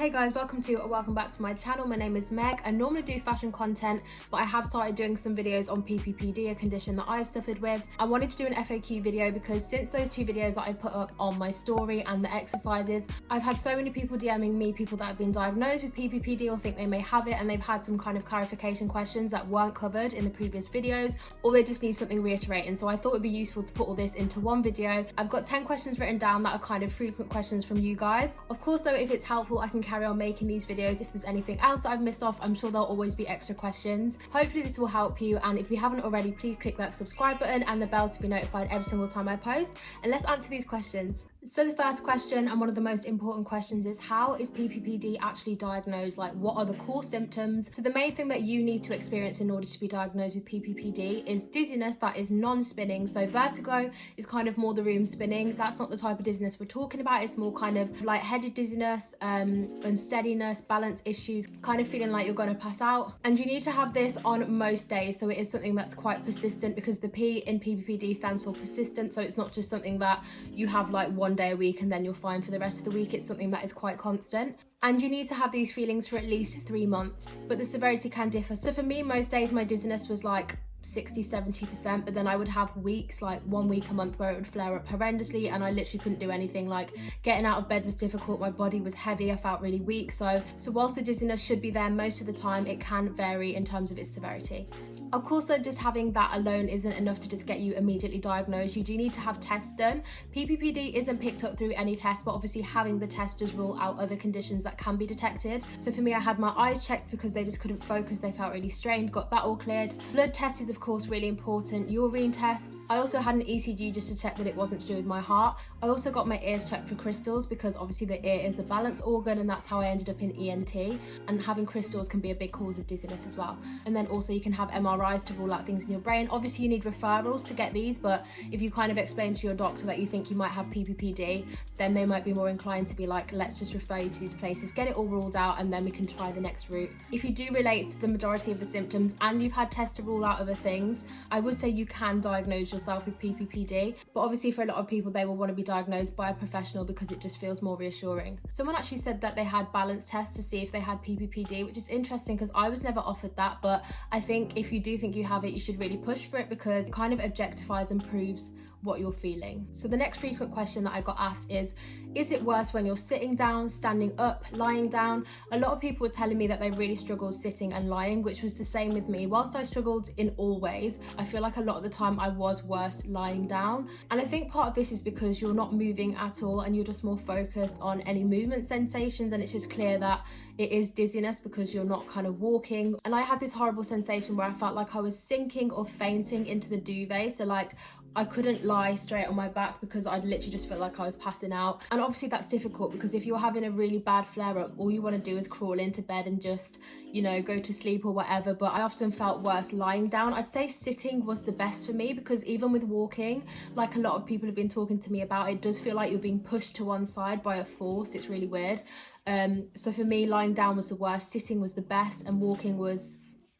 Hey guys, welcome back to my channel. My name is Meg. I normally do fashion content, but I have started doing some videos on PPPD, a condition that I've suffered with. I wanted to do an FAQ video because since those two videos that I put up on my story and the exercises, I've had so many people DMing me, people that have been diagnosed with PPPD or think they may have it, and they've had some kind of clarification questions that weren't covered in the previous videos, or they just need something reiterating. So I thought it'd be useful to put all this into one video. I've got 10 questions written down that are kind of frequent questions from you guys. Of course though, if it's helpful, I can carry on making these videos. If there's anything else that I've missed off, I'm sure there'll always be extra questions. Hopefully this will help you, and if you haven't already, please click that subscribe button and the bell to be notified every single time I post, and let's answer these questions. So the first question, and one of the most important questions, is how is PPPD actually diagnosed? Like, what are the core symptoms? So the main thing that you need to experience in order to be diagnosed with PPPD is dizziness that is non-spinning. So vertigo is kind of more the room spinning. That's not the type of dizziness we're talking about. It's more kind of lightheaded dizziness, unsteadiness, balance issues, kind of feeling like you're going to pass out. And you need to have this on most days. So it is something that's quite persistent, because the P in PPPD stands for persistent. So it's not just something that you have like one day a week and then you're fine for the rest of the week. It's something that is quite constant, and you need to have these feelings for at least 3 months, but the severity can differ. So for me, most days my dizziness was like 60-70%, but then I would have weeks, like 1 week a month, where it would flare up horrendously and I literally couldn't do anything. Like, getting out of bed was difficult, my body was heavy, I felt really weak. So whilst the dizziness should be there most of the time, it can vary in terms of its severity. Of course though, just having that alone isn't enough to just get you immediately diagnosed. You do need to have tests done. PPPD isn't picked up through any test, but obviously having the test does rule out other conditions that can be detected. So for me, I had my eyes checked because they just couldn't focus, they felt really strained, got that all cleared. Blood test is of course really important, urine test. I also had an ECG just to check that it wasn't to do with my heart. I also got my ears checked for crystals, because obviously the ear is the balance organ, and that's how I ended up in ENT, and having crystals can be a big cause of dizziness as well. And then also you can have MRIs to rule out things in your brain. Obviously you need referrals to get these, but if you kind of explain to your doctor that you think you might have PPPD, then they might be more inclined to be like, let's just refer you to these places, get it all ruled out, and then we can try the next route. If you do relate to the majority of the symptoms and you've had tests to rule out other things, I would say you can diagnose yourself with PPPD, but obviously for a lot of people, they will want to be diagnosed by a professional because it just feels more reassuring. Someone actually said that they had balance tests to see if they had PPPD, which is interesting because I was never offered that, but I think if you do think you have it, you should really push for it, because it kind of objectifies and proves what you're feeling. So the next frequent question that I got asked is it worse when you're sitting down, standing up, lying down? A lot of people were telling me that they really struggled sitting and lying, which was the same with me. Whilst I struggled in all ways, I feel like a lot of the time I was worse lying down. And I think part of this is because you're not moving at all and you're just more focused on any movement sensations, and it's just clear that it is dizziness because you're not kind of walking. And I had this horrible sensation where I felt like I was sinking or fainting into the duvet. So like, I couldn't lie straight on my back because I'd literally just felt like I was passing out. And obviously that's difficult, because if you're having a really bad flare up, all you want to do is crawl into bed and just, you know, go to sleep or whatever. But I often felt worse lying down. I'd say sitting was the best for me, because even with walking, like a lot of people have been talking to me about, it does feel like you're being pushed to one side by a force. It's really weird. So for me, lying down was the worst, sitting was the best, and walking was,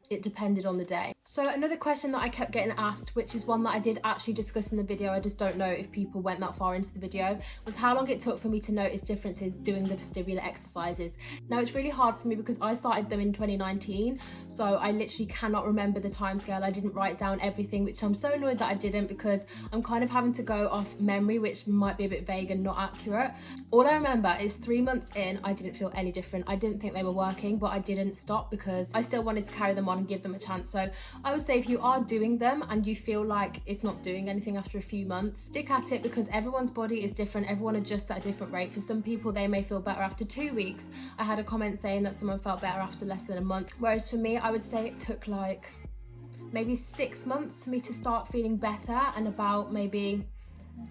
it depended on the day. So another question that I kept getting asked, which is one that I did actually discuss in the video, I just don't know if people went that far into the video, was how long it took for me to notice differences doing the vestibular exercises. Now it's really hard for me because I started them in 2019, so I literally cannot remember the timescale. I didn't write down everything, which I'm so annoyed that I didn't, because I'm kind of having to go off memory, which might be a bit vague and not accurate. All I remember is 3 months in, I didn't feel any different. I didn't think they were working, but I didn't stop because I still wanted to carry them on and give them a chance. So I would say if you are doing them and you feel like it's not doing anything after a few months, stick at it, because everyone's body is different. Everyone adjusts at a different rate. For some people, they may feel better after 2 weeks. I had a comment saying that someone felt better after less than a month, whereas for me, I would say it took like maybe 6 months for me to start feeling better, and about maybe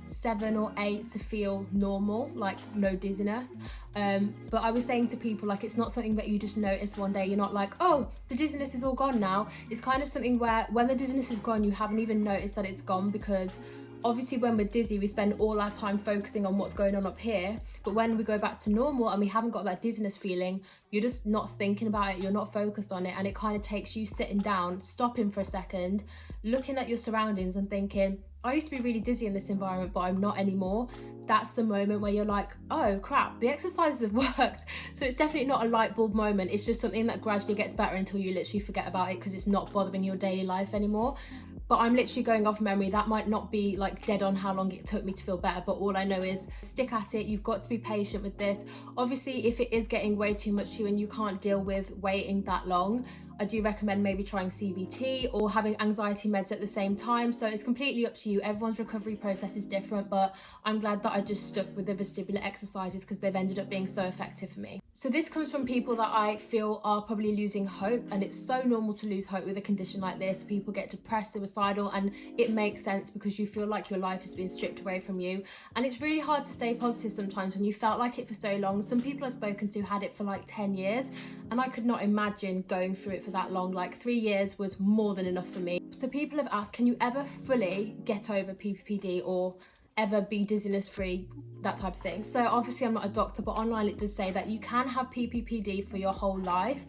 7 or 8 to feel normal, like no dizziness. But I was saying to people, like, it's not something that you just notice one day. You're not like, oh, the dizziness is all gone now. It's kind of something where when the dizziness is gone, you haven't even noticed that it's gone, because obviously when we're dizzy, we spend all our time focusing on what's going on up here, but when we go back to normal and we haven't got that dizziness feeling, you're just not thinking about it, you're not focused on it, and it kind of takes you sitting down, stopping for a second, looking at your surroundings and thinking, I used to be really dizzy in this environment, but I'm not anymore. That's the moment where you're like, oh crap, the exercises have worked. So it's definitely not a light bulb moment. It's just something that gradually gets better until you literally forget about it because it's not bothering your daily life anymore. But I'm literally going off memory. That might not be like dead on how long it took me to feel better, but all I know is stick at it. You've got to be patient with this. Obviously, if it is getting way too much to you and you can't deal with waiting that long, I do recommend maybe trying CBT or having anxiety meds at the same time. So it's completely up to you. Everyone's recovery process is different, but I'm glad that I just stuck with the vestibular exercises because they've ended up being so effective for me. So this comes from people that I feel are probably losing hope, and it's so normal to lose hope with a condition like this. People get depressed, suicidal, and it makes sense because you feel like your life has been stripped away from you. And it's really hard to stay positive sometimes when you felt like it for so long. Some people I've spoken to had it for like 10 years, and I could not imagine going through it for that long. Like 3 years was more than enough for me. So people have asked, can you ever fully get over PPPD or ever be dizziness free, that type of thing? So obviously I'm not a doctor, but online it does say that you can have PPPD for your whole life,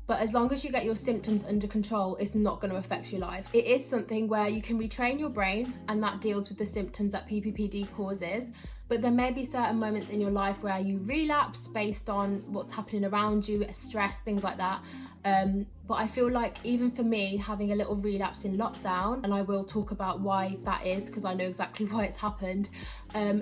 but as long as you get your symptoms under control, it's not going to affect your life. It is something where you can retrain your brain, and that deals with the symptoms that PPPD causes. But there may be certain moments in your life where you relapse based on what's happening around you, stress, things like that. But I feel like even for me, having a little relapse in lockdown, and I will talk about why that is because I know exactly why it's happened,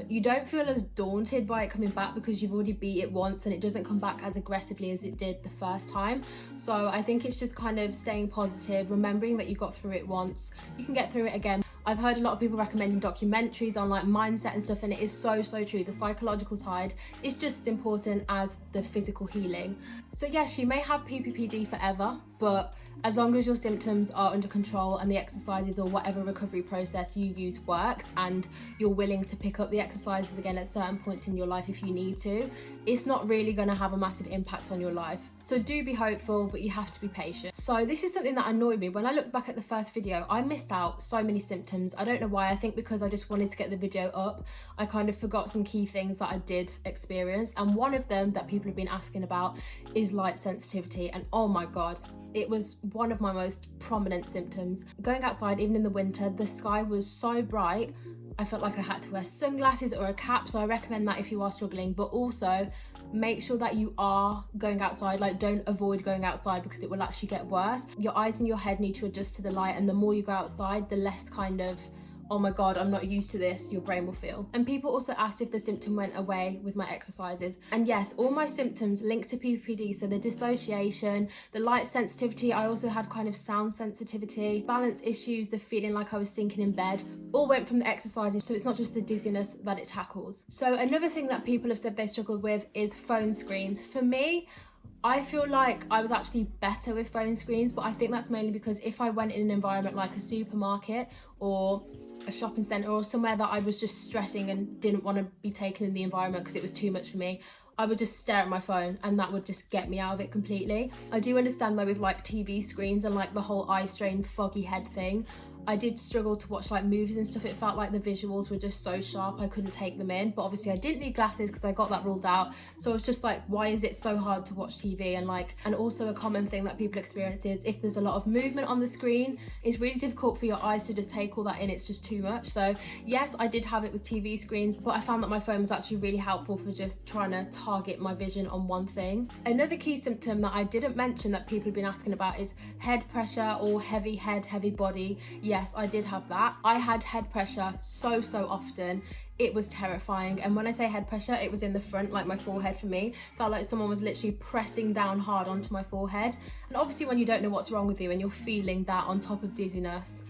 you don't feel as daunted by it coming back because you've already beat it once and it doesn't come back as aggressively as it did the first time. So I think it's just kind of staying positive, remembering that you got through it once, you can get through it again. I've heard a lot of people recommending documentaries on like mindset and stuff, and it is so true. The psychological side is just as important as the physical healing. So yes, you may have PPPD forever, but as long as your symptoms are under control and the exercises or whatever recovery process you use works, and you're willing to pick up the exercises again at certain points in your life if you need to, it's not really going to have a massive impact on your life. So do be hopeful, but you have to be patient. So this is something that annoyed me. When I look back at the first video, I missed out so many symptoms. I don't know why. I think because I just wanted to get the video up, I kind of forgot some key things that I did experience. And one of them that people have been asking about is light sensitivity. And oh my God, it was one of my most prominent symptoms. Going outside, even in the winter, the sky was so bright, I felt like I had to wear sunglasses or a cap. So I recommend that if you are struggling, but also make sure that you are going outside. Like, don't avoid going outside because it will actually get worse. Your eyes and your head need to adjust to the light, and the more you go outside, the less kind of, oh my God, I'm not used to this, your brain will feel. And people also asked if the symptom went away with my exercises. And yes, all my symptoms linked to PPPD, so the dissociation, the light sensitivity, I also had kind of sound sensitivity, balance issues, the feeling like I was sinking in bed, all went from the exercises. So it's not just the dizziness that it tackles. So another thing that people have said they struggled with is phone screens. For me, I feel like I was actually better with phone screens, but I think that's mainly because if I went in an environment like a supermarket or a shopping centre or somewhere that I was just stressing and didn't want to be taken in the environment because it was too much for me, I would just stare at my phone and that would just get me out of it completely. I do understand though with like TV screens and like the whole eye strain, foggy head thing, I did struggle to watch like movies and stuff. It felt like the visuals were just so sharp, I couldn't take them in. But obviously I didn't need glasses because I got that ruled out. So I was just like, why is it so hard to watch TV? And also a common thing that people experience is if there's a lot of movement on the screen, it's really difficult for your eyes to just take all that in. It's just too much. So yes, I did have it with TV screens, but I found that my phone was actually really helpful for just trying to target my vision on one thing. Another key symptom that I didn't mention that people have been asking about is head pressure or heavy head, heavy body. Yes, I did have that. I had head pressure so often. It was terrifying. And when I say head pressure, it was in the front, like my forehead for me. Felt like someone was literally pressing down hard onto my forehead. And obviously when you don't know what's wrong with you and you're feeling that on top of dizziness,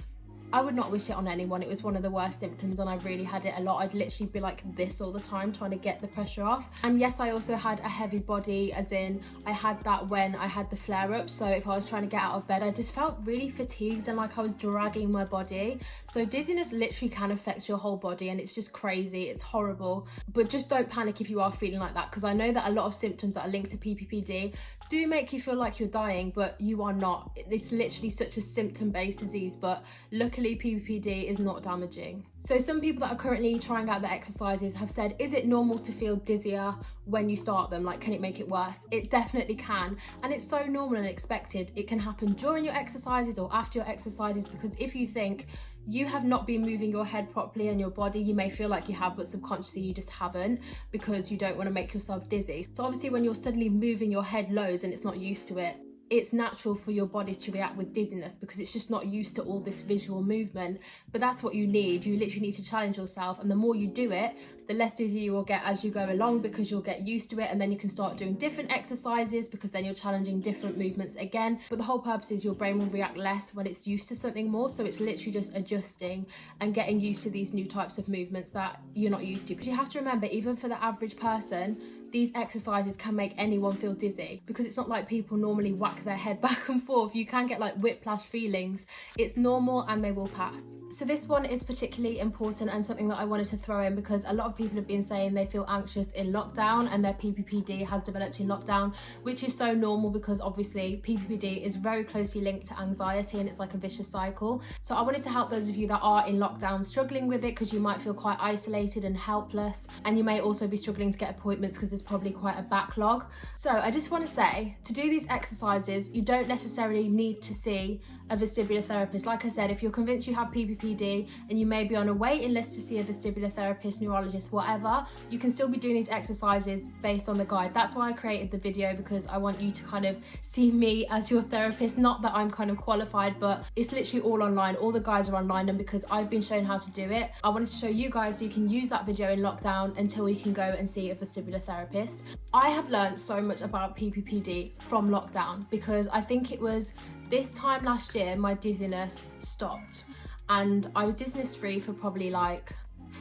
I would not wish it on anyone. It was one of the worst symptoms and I really had it a lot. I'd literally be like this all the time trying to get the pressure off. And yes, I also had a heavy body, as in I had that when I had the flare-up. So if I was trying to get out of bed, I just felt really fatigued and like I was dragging my body. So dizziness literally can affect your whole body and it's just crazy. It's horrible. But just don't panic if you are feeling like that, because I know that a lot of symptoms that are linked to PPPD do make you feel like you're dying, but you are not. It's literally such a symptom-based disease. But look luckily PPPD is not damaging. So some people that are currently trying out the exercises have said, is it normal to feel dizzier when you start them? Like, can it make it worse? It definitely can, and it's so normal and expected. It can happen during your exercises or after your exercises, because if you think you have not been moving your head properly and your body, you may feel like you have, but subconsciously you just haven't, because you don't want to make yourself dizzy. So obviously when you're suddenly moving your head loads and it's not used to it, it's natural for your body to react with dizziness because it's just not used to all this visual movement. But that's what you need. You literally need to challenge yourself, and the more you do it, the less dizzy you will get as you go along, because you'll get used to it, and then you can start doing different exercises because then you're challenging different movements again. But the whole purpose is your brain will react less when it's used to something more. So it's literally just adjusting and getting used to these new types of movements that you're not used to. Because you have to remember, even for the average person, these exercises can make anyone feel dizzy, because it's not like people normally whack their head back and forth. You can get like whiplash feelings. It's normal and they will pass. So this one is particularly important and something that I wanted to throw in, because a lot of people have been saying they feel anxious in lockdown and their PPPD has developed in lockdown, which is so normal because obviously PPPD is very closely linked to anxiety and it's like a vicious cycle. So I wanted to help those of you that are in lockdown struggling with it, because you might feel quite isolated and helpless, and you may also be struggling to get appointments because there's probably quite a backlog. So I just want to say, to do these exercises, you don't necessarily need to see a vestibular therapist. Like I said, if you're convinced you have PPPD and you may be on a waiting list to see a vestibular therapist, neurologist, whatever, you can still be doing these exercises based on the guide. That's why I created the video, because I want you to kind of see me as your therapist. Not that I'm kind of qualified, but it's literally all online. All the guides are online, and because I've been shown how to do it, I wanted to show you guys so you can use that video in lockdown until you can go and see a vestibular therapist. I have learned so much about PPPD from lockdown, because I think it was this time last year my dizziness stopped, and I was dizziness free for probably like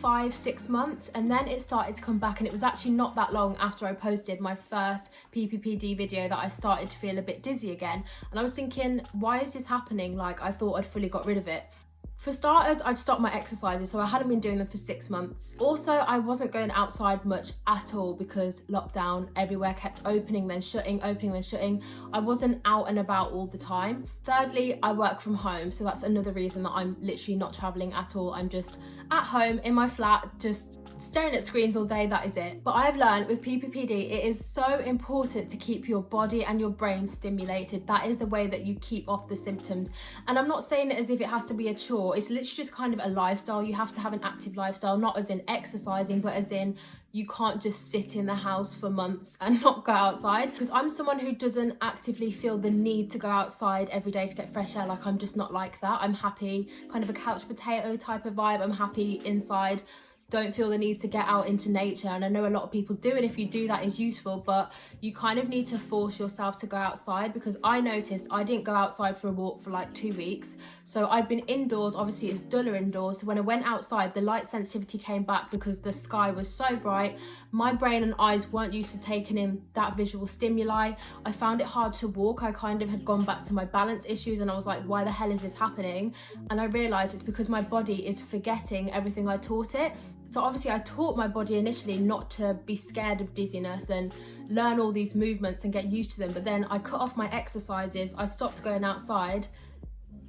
5-6 months, and then it started to come back, and it was actually not that long after I posted my first PPPD video that I started to feel a bit dizzy again. And I was thinking, why is this happening? Like, I thought I'd fully got rid of it. For starters, I'd stopped my exercises, so I hadn't been doing them for 6 months. Also, I wasn't going outside much at all because lockdown, everywhere kept opening then shutting, opening then shutting. I wasn't out and about all the time. Thirdly, I work from home, so that's another reason that I'm literally not traveling at all. I'm just at home in my flat, just staring at screens all day. That is it. But I've learned with PPPD, it is so important to keep your body and your brain stimulated. That is the way that you keep off the symptoms. And I'm not saying it as if it has to be a chore. It's literally just kind of a lifestyle. You have to have an active lifestyle, not as in exercising, but as in you can't just sit in the house for months and not go outside. Because I'm someone who doesn't actively feel the need to go outside every day to get fresh air. Like, I'm just not like that. I'm happy, kind of a couch potato type of vibe. I'm happy inside. Don't feel the need to get out into nature, and I know a lot of people do, and if you do, that is useful, but you kind of need to force yourself to go outside. Because I noticed I didn't go outside for a walk for like 2 weeks, so I've been indoors. Obviously it's duller indoors, so when I went outside, the light sensitivity came back because the sky was so bright. My brain and eyes weren't used to taking in that visual stimuli. I found it hard to walk. I kind of had gone back to my balance issues, and I was like, why the hell is this happening? And I realized it's because my body is forgetting everything I taught it. So obviously I taught my body initially not to be scared of dizziness and learn all these movements and get used to them. But then I cut off my exercises. I stopped going outside.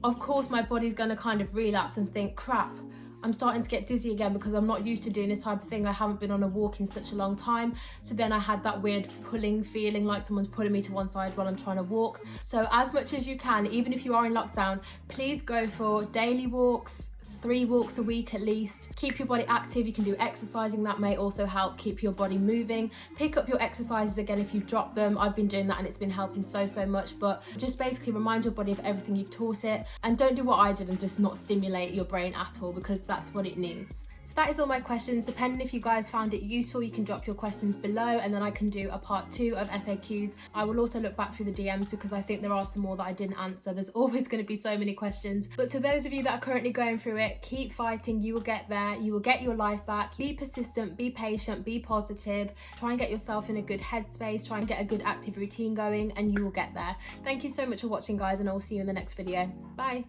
Of course, my body's going to kind of relapse and think, crap, I'm starting to get dizzy again because I'm not used to doing this type of thing. I haven't been on a walk in such a long time. So then I had that weird pulling feeling, like someone's pulling me to one side while I'm trying to walk. So as much as you can, even if you are in lockdown, please go for daily walks, 3 walks a week at least. Keep your body active. You can do exercising. That may also help keep your body moving. Pick up your exercises again if you've dropped them. I've been doing that and it's been helping so much. But just basically remind your body of everything you've taught it, and don't do what I did and just not stimulate your brain at all, because that's what it needs. So that is all my questions. Depending if you guys found it useful, you can drop your questions below, and then I can do a part 2 of FAQs. I will also look back through the DMs because I think there are some more that I didn't answer. There's always going to be so many questions. But to those of you that are currently going through it, keep fighting. You will get there. You will get your life back. Be persistent, be patient, be positive. Try and get yourself in a good headspace. Try and get a good active routine going, and you will get there. Thank you so much for watching, guys, and I will see you in the next video. Bye.